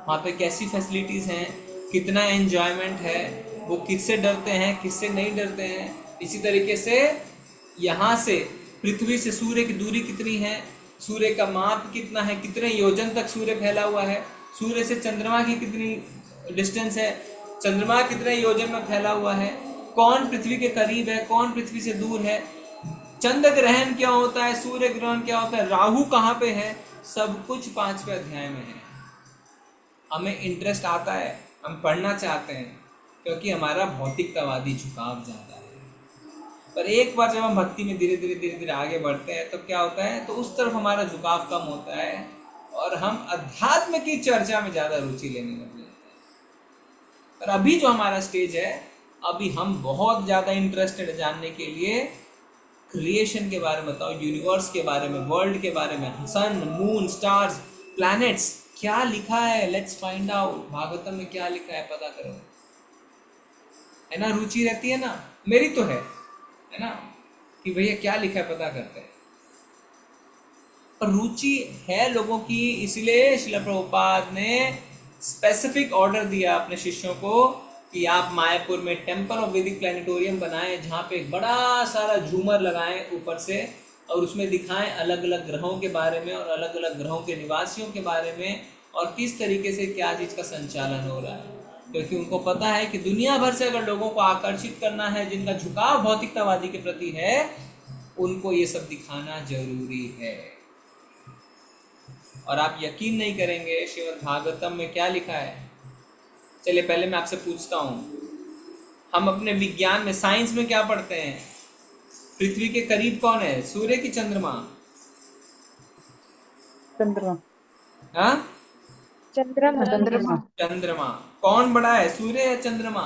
वहाँ पे कैसी फैसिलिटीज़ हैं, कितना एंजॉयमेंट है, वो किससे डरते हैं, किससे नहीं डरते हैं। इसी तरीके से यहाँ से पृथ्वी से सूर्य की दूरी कितनी है, सूर्य का माप कितना है, कितने योजन तक सूर्य फैला हुआ है, सूर्य से चंद्रमा की कितनी डिस्टेंस है, चंद्रमा कितने योजन में फैला हुआ है, कौन पृथ्वी के करीब है, कौन पृथ्वी से दूर है, चंद्र ग्रहण क्या होता है, सूर्य ग्रहण क्या होता है, राहु कहाँ पे है, सब कुछ 5वें अध्याय में है। हमें इंटरेस्ट आता है, हम पढ़ना चाहते हैं, क्योंकि हमारा भौतिकतावादी झुकाव ज़्यादा है। पर एक बार जब हम भक्ति में धीरे धीरे आगे बढ़ते हैं तो क्या होता है, तो उस तरफ हमारा झुकाव कम होता है और हम अध्यात्म की चर्चा में ज़्यादा रुचि लेने लग जाते हैं। पर अभी जो हमारा स्टेज है, अभी हम बहुत ज़्यादा इंटरेस्टेड जानने के लिए क्रिएशन के बारे में बताओ, यूनिवर्स के बारे में, वर्ल्ड के बारे में, सन, मून, स्टार्स, प्लैनेट्स, क्या लिखा है, लेट्स फाइंड आउट। भागवतम में क्या लिखा है पता करो, है ना। रुचि रहती है ना, मेरी तो है ना, कि भैया क्या लिखा है पता करते हैं। और रुचि है लोगों की, इसलिए श्रील प्रभुपाद ने स्पेसिफिक ऑर्डर दिया अपने शिष्यों को कि आप मायापुर में टेम्पल ऑफ वैदिक प्लानिटोरियम बनाएं, जहाँ पे एक बड़ा सारा झूमर लगाएं ऊपर से, और उसमें दिखाएं अलग अलग ग्रहों के बारे में और अलग अलग ग्रहों के निवासियों के बारे में, और किस तरीके से क्या चीज़ का संचालन हो रहा है। क्योंकि उनको पता है कि दुनिया भर से अगर लोगों को आकर्षित करना है, जिनका झुकाव भौतिकतावादी के प्रति है, उनको ये सब दिखाना जरूरी है। और आप यकीन नहीं करेंगे श्रीमद् भागवतम में क्या लिखा है। चलिए पहले मैं आपसे पूछता हूँ, हम अपने विज्ञान में, साइंस में क्या पढ़ते हैं, पृथ्वी के करीब कौन है, सूर्य की चंद्रमा? चंद्रमा। हाँ, चंद्रमा। चंद्रमा। चंद्रमा। कौन बड़ा है, सूर्य या चंद्रमा?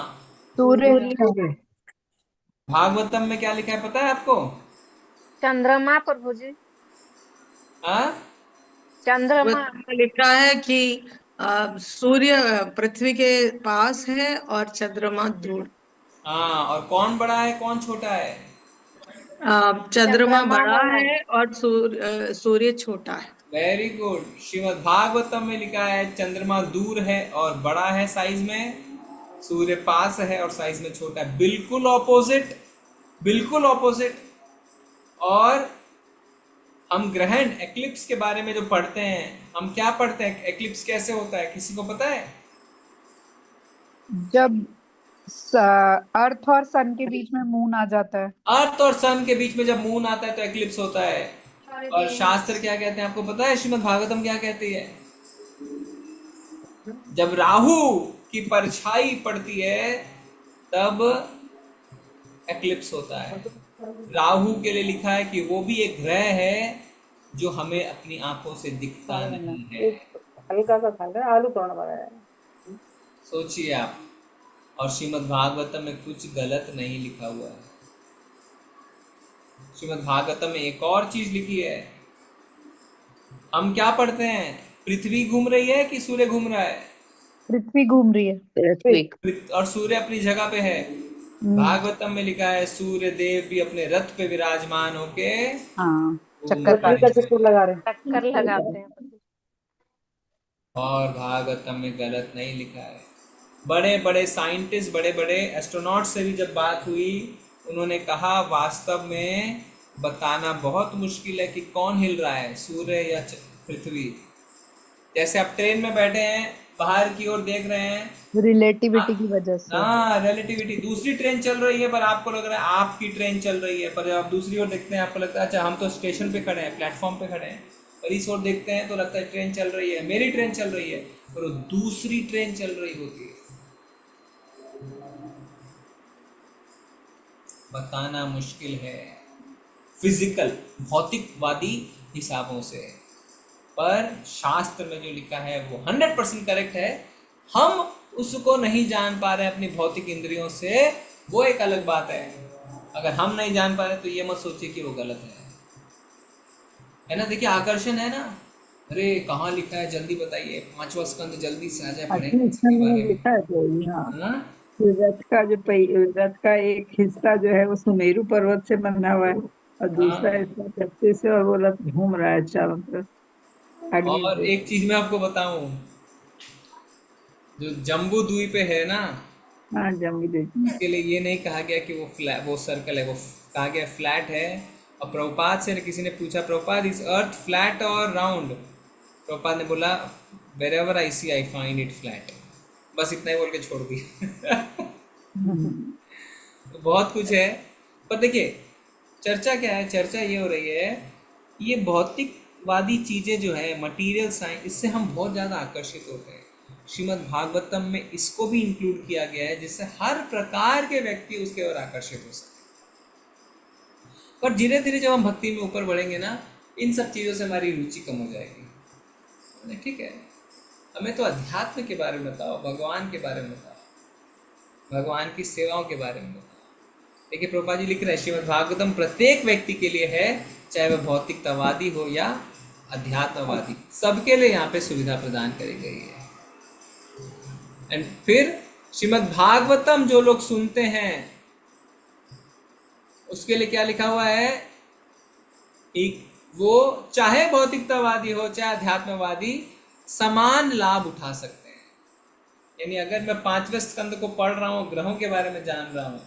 सूर्य। भागवतम में क्या लिखा है पता है आपको? चंद्रमा प्रभु जी। हाँ, चंद्रमा लिखा है कि सूर्य पृथ्वी के पास है और चंद्रमा दूर। हाँ, और कौन बड़ा है कौन छोटा है? चंद्रमा बड़ा है और सूर्य छोटा है। Very good. श्रीमद् भागवतम में लिखा है चंद्रमा दूर है और बड़ा है साइज में, सूर्य पास है और साइज में छोटा है। बिल्कुल ऑपोजिट, बिल्कुल ऑपोजिट। और हम ग्रहण, एक्लिप्स के बारे में जो पढ़ते हैं, हम क्या पढ़ते हैं, एक्लिप्स कैसे होता है, किसी को पता है? जब अर्थ और सन के बीच में मून आ जाता है। अर्थ और सन के बीच में जब मून आता है तो एक्लिप्स होता है। और शास्त्र क्या कहते हैं आपको पता है? श्रीमद् भागवतम क्या कहती है? जब राहु की परछाई पड़ती है तब एक्लिप्स होता है। राहु के लिए लिखा है कि वो भी एक ग्रह है जो हमें अपनी आंखों से दिखता नहीं है। हल्का सा खा रहा है, आलू तोड़ने वाला है। सोचिए आप। और श्रीमद् भागवतम में कुछ गलत नहीं लिखा हुआ है। श्रीमद् भागवतम में एक और चीज लिखी है। हम क्या पढ़ते हैं, पृथ्वी घूम रही है कि सूर्य घूम रहा है? पृथ्वी घूम रही है और सूर्य अपनी जगह पे है। भागवतम में लिखा है सूर्य देव भी अपने रथ पे विराजमान होके चक्कर लगा रहे हैं। चक्कर लगाते हैं। और भागवतम में गलत नहीं लिखा है। बड़े बड़े साइंटिस्ट, बड़े बड़े एस्ट्रोनॉट से भी जब बात हुई, उन्होंने कहा वास्तव में बताना बहुत मुश्किल है कि कौन हिल रहा है, सूर्य या पृथ्वी। जैसे आप ट्रेन में बैठे हैं, बाहर की ओर देख रहे हैं, रिलेटिविटी की वजह से। हाँ, रिलेटिविटी। दूसरी ट्रेन चल रही है पर आपको लग रहा है आपकी ट्रेन चल रही है, पर जब आप दूसरी ओर देखते हैं आपको लगता है अच्छा हम तो स्टेशन पे खड़े हैं, प्लेटफॉर्म पे खड़े हैं, पर इस ओर देखते हैं तो लगता है ट्रेन चल रही है, मेरी ट्रेन चल रही है, पर वो दूसरी ट्रेन चल रही होती है। बताना मुश्किल है फिजिकल, भौतिकवादी हिसाबों से, पर शास्त्र में जो लिखा है वो 100% करेक्ट है। हम उसको नहीं जान पा रहे अपनी भौतिक इंद्रियों से, वो एक अलग बात है। अगर हम नहीं जान पा रहे तो ये मत सोचिए कि वो गलत है ना। देखिए आकर्षण है ना, अरे कहाँ लिखा है जल्दी बताइए, 5वां स्कंद जल्दी से आ जाए पढ़े इसके बारे में। लिखा है तो यहाँ हाँ? रथ का रथ का एक हिस्सा जो है वो सुमेरु पर्वत से बना हुआ है और दूसरा हिस्सा धरती से, और वो रथ घूम रहा है चारों तरफ। और एक चीज मैं आपको बताऊं, जो जम्बू द्वीप है ना, हाँ जम्बू द्वीप, इसके लिए ये नहीं कहा गया कि वो सर्कल है, वो कहा गया फ्लैट है। और प्रभुपाद से किसी ने पूछा, प्रभुपाद इज अर्थ फ्लैट और राउंड? प्रभुपाद ने बोला wherever I see I find it flat. बस इतना ही बोल के छोड़ दिया। तो बहुत कुछ है, पर देखिए चर्चा क्या है, चर्चा ये हो रही है, ये भौतिकवादी चीज़ें जो है मटेरियल साइंस, इससे हम बहुत ज़्यादा आकर्षित होते हैं। श्रीमद् भागवतम में इसको भी इंक्लूड किया गया है जिससे हर प्रकार के व्यक्ति उसके ओर आकर्षित हो सके। पर धीरे धीरे जब हम भक्ति में ऊपर बढ़ेंगे ना, इन सब चीज़ों से हमारी रुचि कम हो जाएगी। ठीक है, हमें तो अध्यात्म के बारे में बताओ, भगवान के बारे में बताओ, भगवान की सेवाओं के बारे में बताओ। देखिए प्रभुपाद जी लिख रहे हैं, श्रीमद् भागवतम प्रत्येक व्यक्ति के लिए है, चाहे वह भौतिकतावादी हो या अध्यात्मवादी, सबके लिए यहाँ पे सुविधा प्रदान करी गई है। एंड फिर श्रीमद् भागवतम जो लोग सुनते हैं उसके लिए क्या लिखा हुआ है, एक वो चाहे भौतिकतावादी हो चाहे अध्यात्मवादी समान लाभ उठा सकते हैं। यानी अगर मैं 5वें स्कंद को पढ़ रहा हूँ, ग्रहों के बारे में जान रहा हूँ,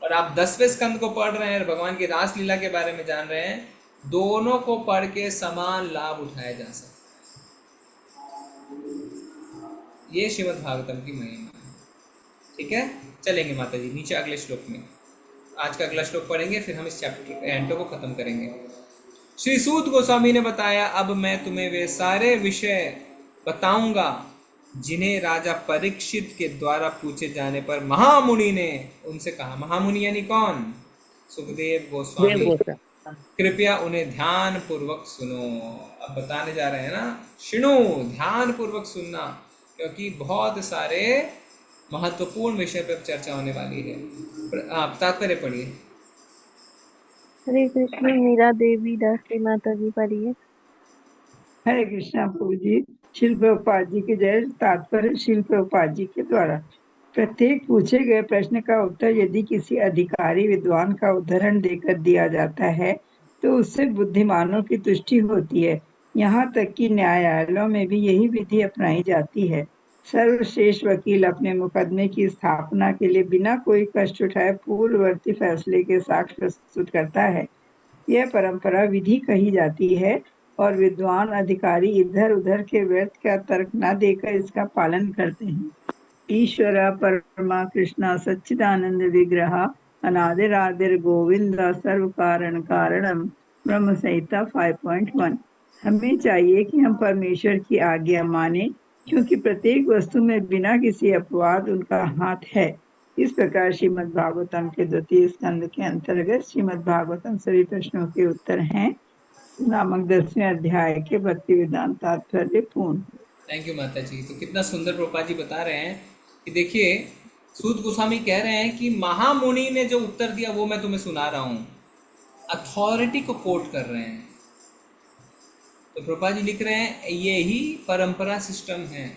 और आप 10वें स्कंद को पढ़ रहे हैं, भगवान की रासलीला के बारे में जान रहे हैं, दोनों को पढ़ के समान लाभ उठाया जा सकता है। ये श्रीमद् भागवतम की महिमा है। ठीक है, चलेंगे माता जी नीचे अगले श्लोक में। आज का अगला श्लोक पढ़ेंगे, फिर हम इस चैप्टर एंटो को खत्म करेंगे। श्री सूत गोस्वामी ने बताया, अब मैं तुम्हें वे सारे विषय बताऊंगा जिन्हें राजा परीक्षित के द्वारा पूछे जाने पर महामुनि ने उनसे कहा। महामुनि यानी कौन? सुखदेव गोस्वामी। कृपया उन्हें ध्यान पूर्वक सुनो। अब बताने जा रहे हैं ना, सुनो, ध्यान पूर्वक सुनना, क्योंकि बहुत सारे महत्वपूर्ण विषय पर चर्चा होने वाली है। आप तात्पर्य पढ़िए। हरे कृष्ण। मीरा देवी दासी माता जी पढ़िए। हरे कृष्णा प्रभु जी। शिल प्रभुपाद जी के जय। तात्पर्य शिल प्रभुपाद जी के द्वारा प्रत्येक पूछे गए प्रश्न का उत्तर यदि किसी अधिकारी विद्वान का उदाहरण देकर दिया जाता है तो उससे बुद्धिमानों की तुष्टि होती है। यहाँ तक कि न्यायालयों में भी यही विधि अपनाई जाती है। सर्वश्रेष्ठ वकील अपने मुकदमे की स्थापना के लिए बिना कोई कष्ट उठाए पूर्ववर्ती फैसले के साक्ष्य प्रस्तुत करता है। यह परंपरा विधि कही जाती है और विद्वान अधिकारी इधर उधर के व्यर्थ का तर्क न देकर इसका पालन करते हैं। ईश्वर परमा कृष्ण सच्चिदानंद विग्रह अनादिरादिर गोविंद सर्व कारण कारणम ब्रह्म संहिता 5.1। हमें चाहिए कि हम परमेश्वर की आज्ञा माने, क्योंकि प्रत्येक वस्तु में बिना किसी अपवाद उनका हाथ है। इस प्रकार श्रीमद् भागवतम के 2 स्कंद के अंतर्गत श्रीमद् भागवतम सभी प्रश्नों के उत्तर हैं नामक 10वें अध्याय के भक्ति वेदांत तात्पर्य पूर्ण। थैंक यू माता जी। तो कितना सुंदर प्रभुपाद जी बता रहे हैं कि देखिए सूत गोस्वामी कह रहे हैं कि महामुनि ने जो उत्तर दिया वो मैं तुम्हें सुना रहा हूँ, अथॉरिटी को कोट कर रहे हैं। तो प्रभुपाद जी लिख रहे हैं ये ही परंपरा सिस्टम है,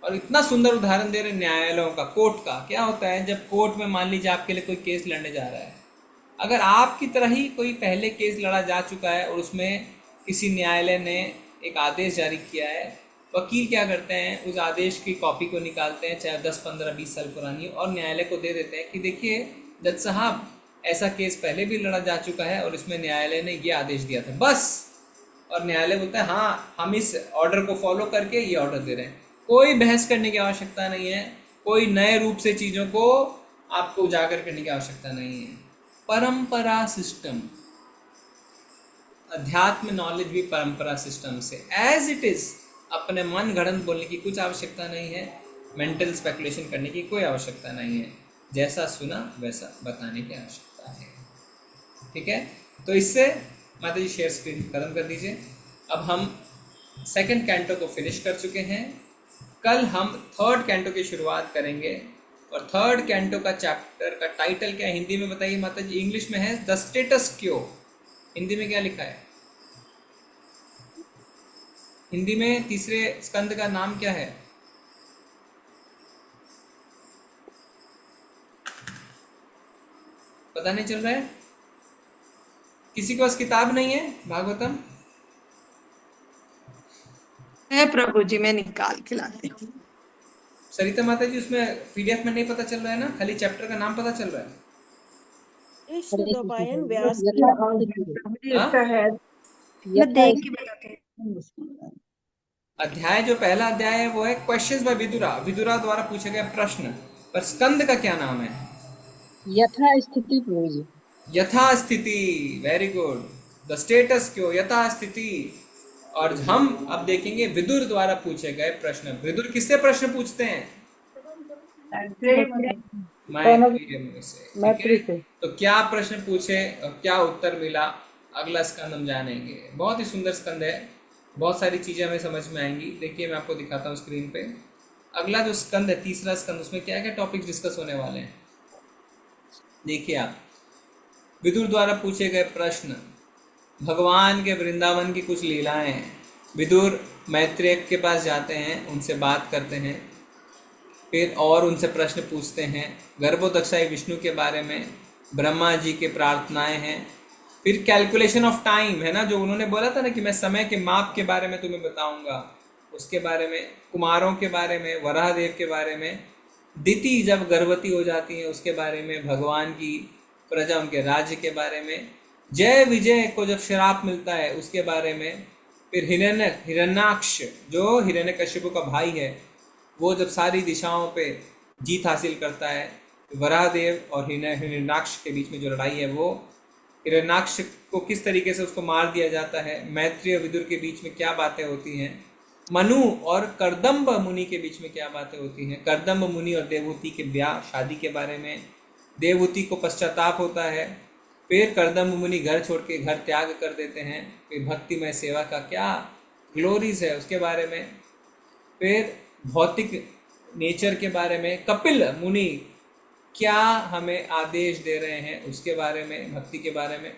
और इतना सुंदर उदाहरण दे रहे हैं न्यायालयों का, कोर्ट का। क्या होता है जब कोर्ट में मान लीजिए आपके लिए कोई केस लड़ने जा रहा है, अगर आपकी तरह ही कोई पहले केस लड़ा जा चुका है और उसमें किसी न्यायालय ने एक आदेश जारी किया है, वकील क्या करते हैं, उस आदेश की कॉपी को निकालते हैं, चाहे 10, 15, 20 साल पुरानी, और न्यायालय को दे देते हैं कि देखिए जज साहब ऐसा केस पहले भी लड़ा जा चुका है और इसमें न्यायालय ने ये आदेश दिया था, बस। और न्यायालय बोलता है हाँ हम इस ऑर्डर को फॉलो करके ये ऑर्डर दे रहे हैं। कोई बहस करने की आवश्यकता नहीं है, कोई नए रूप से चीज़ों को आपको उजागर करने की आवश्यकता नहीं है। परंपरा सिस्टम, अध्यात्म नॉलेज भी परंपरा सिस्टम से एज इट इज, अपने मन गढ़ंत बोलने की कुछ आवश्यकता नहीं है, मेंटल स्पेकुलेशन करने की कोई आवश्यकता नहीं है, जैसा सुना वैसा बताने की आवश्यकता है। ठीक है, तो इससे माता जी शेयर स्क्रीन खत्म कर दीजिए। अब हम सेकंड कैंटो को फिनिश कर चुके हैं। कल हम थर्ड कैंटो की शुरुआत करेंगे और थर्ड कैंटो का चैप्टर का टाइटल क्या है हिंदी में बताइए माता जी? इंग्लिश में है द स्टेटस क्यो। हिंदी में क्या लिखा है? हिंदी में तीसरे स्कंद का नाम क्या है? पता नहीं चल रहा है? किसी के पास किताब नहीं है भागवतम? है प्रभु जी, मैं निकाल के लाती हूँ। सरिता माता जी उसमें पीडीएफ में नहीं पता चल रहा है ना, खाली चैप्टर का नाम पता चल रहा है। व्यास हाँ? है मैं देख के बताती हूँ। अध्याय जो पहला अध्याय है वो है क्वेश्चंस बाय विदुरा, विदुरा द्वारा पूछे गए प्रश्न। पर स्कंद का क्या नाम है? यथा स्थिति प्रभु जी। यथा स्थिति, वेरी गुड। द स्टेटस क्यों, यथा स्थिति। और हम अब देखेंगे विदुर द्वारा पूछे गए प्रश्न। विदुर किससे प्रश्न पूछते हैं? मैत्रेय मुनि से, ठीक है? तो क्या प्रश्न पूछे और क्या उत्तर मिला, अगला स्कंद हम जानेंगे। बहुत ही सुंदर स्कंद है, बहुत सारी चीजें हमें समझ में आएंगी। देखिए मैं आपको दिखाता हूँ स्क्रीन पे। अगला जो स्कंद है, तीसरा स्कंद, उसमें क्या क्या टॉपिक्स डिस्कस होने वाले हैं देखिए आप। विदुर द्वारा पूछे गए प्रश्न, भगवान के वृंदावन की कुछ लीलाएं। विदुर मैत्रेय के पास जाते हैं, उनसे बात करते हैं, फिर और उनसे प्रश्न पूछते हैं। गर्भोदक्षाई विष्णु के बारे में, ब्रह्मा जी के प्रार्थनाएं हैं, फिर कैलकुलेशन ऑफ टाइम है ना, जो उन्होंने बोला था ना कि मैं समय के माप के बारे में तुम्हें बताऊंगा, उसके बारे में, कुमारों के बारे में, वराह देव के बारे में, दिति जब गर्भवती हो जाती है उसके बारे में, भगवान की प्रजा उनके राज्य के बारे में, जय विजय को जब श्राप मिलता है उसके बारे में, फिर हिरण्याक्ष जो हिरण्यकश्यप का भाई है, वो जब सारी दिशाओं पे जीत हासिल करता है, वराहदेव और हिरण्याक्ष के बीच में जो लड़ाई है, वो हिरण्याक्ष को किस तरीके से उसको मार दिया जाता है, मैत्रेय और विदुर के बीच में क्या बातें होती हैं, मनु और कर्दम्ब मुनि के बीच में क्या बातें होती हैं, कर्दम्ब मुनि और देवहूति के ब्याह शादी के बारे में, देवहूति को पश्चाताप होता है, फिर कर्दम्ब मुनि घर छोड़ के घर त्याग कर देते हैं, फिर भक्तिमय सेवा का क्या ग्लोरीज है उसके बारे में, फिर भौतिक नेचर के बारे में, कपिल मुनि क्या हमें आदेश दे रहे हैं उसके बारे में, भक्ति के बारे में,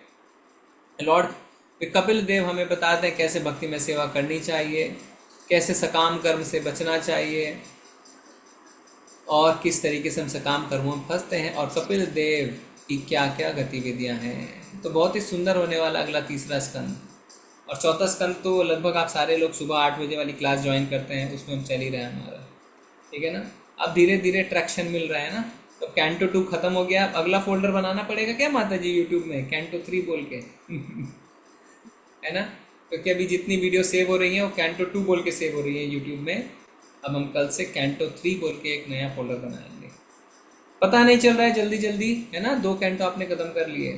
लॉर्ड कपिल देव हमें बताते हैं कैसे भक्ति में सेवा करनी चाहिए, कैसे सकाम कर्म से बचना चाहिए और किस तरीके से हम सकाम कर्मों में फंसते हैं, और कपिल देव की क्या क्या गतिविधियां हैं। तो बहुत ही सुंदर होने वाला अगला तीसरा स्कंद। और चौथा स्कंद तो लगभग आप सारे लोग सुबह 8 बजे वाली क्लास ज्वाइन करते हैं, उसमें हम चल ही रहे हैं हमारा, ठीक है ना। अब धीरे धीरे ट्रैक्शन मिल रहा है ना। तो कैंटो 2 खत्म हो गया, अब अगला फोल्डर बनाना पड़ेगा क्या माता जी यूट्यूब में, कैंटो 3 बोल के है ना, क्योंकि अभी जितनी वीडियो सेव हो रही है वो कैंटो 2 बोल के सेव हो रही है यूट्यूब में। अब हम कल से कैंटो 3 बोल के एक नया फोल्डर बनाएंगे। पता नहीं चल रहा है जल्दी जल्दी, है ना, 2 कैंटो आपने खत्म कर लिए।